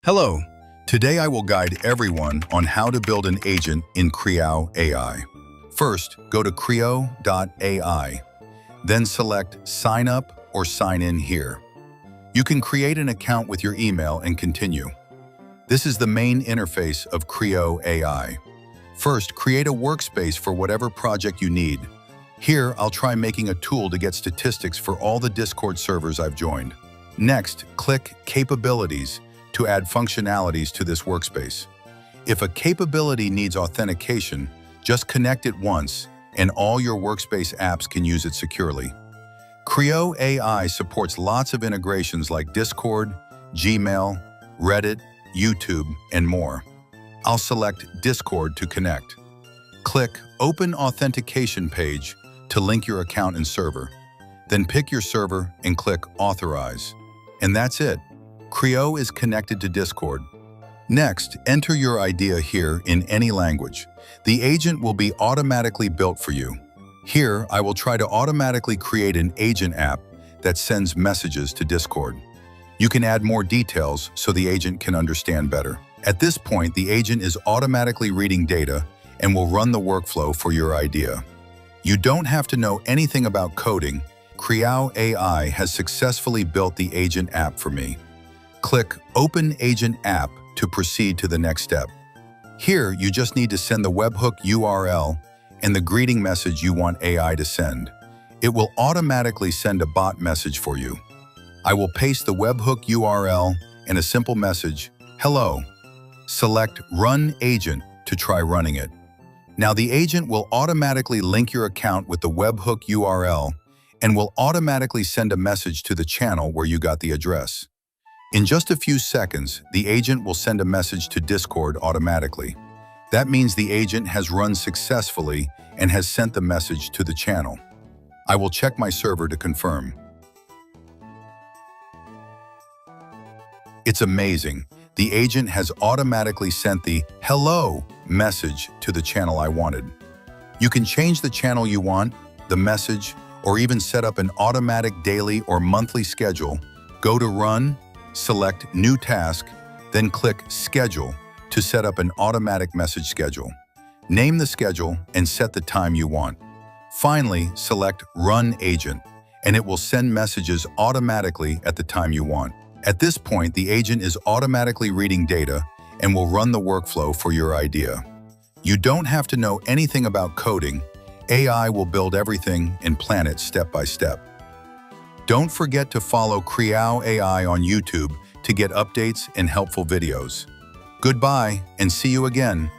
Hello. Today I will guide everyone on how to build an agent in Creao AI. First, go to Creao.ai. Then select Sign Up or Sign In here. You can create an account with your email and continue. This is the main interface of Creao AI. First, create a workspace for whatever project you need. Here, I'll try making a tool to get statistics for all the Discord servers I've joined. Next, click Capabilities to add functionalities to this workspace. If a capability needs authentication, just connect it once, and all your workspace apps can use it securely. Creao AI supports lots of integrations like Discord, Gmail, Reddit, YouTube, and more. I'll select Discord to connect. Click Open Authentication Page to link your account and server. Then pick your server and click Authorize. And that's it. Creao is connected to Discord. Next, enter your idea here in any language. The agent will be automatically built for you. Here, I will try to automatically create an agent app that sends messages to Discord. You can add more details so the agent can understand better. At this point, the agent is automatically reading data and will run the workflow for your idea. You don't have to know anything about coding. Creao AI has successfully built the agent app for me. Click Open Agent App to proceed to the next step. Here, you just need to send the webhook URL and the greeting message you want AI to send. It will automatically send a bot message for you. I will paste the webhook URL and a simple message, "Hello." Select Run Agent to try running it. Now the agent will automatically link your account with the webhook URL and will automatically send a message to the channel where you got the address. In just a few seconds, the agent will send a message to Discord automatically. That means the agent has run successfully and has sent the message to the channel. I will check my server to confirm. It's amazing. The agent has automatically sent the "Hello" message to the channel I wanted. You can change the channel you want, the message, or even set up an automatic daily or monthly schedule. Go to Run, select New Task, then click Schedule to set up an automatic message schedule. Name the schedule and set the time you want. Finally, select Run Agent, and it will send messages automatically at the time you want. At this point, the agent is automatically reading data and will run the workflow for your idea. You don't have to know anything about coding. AI will build everything and plan it step by step. Don't forget to follow Creao AI on YouTube to get updates and helpful videos. Goodbye, and see you again.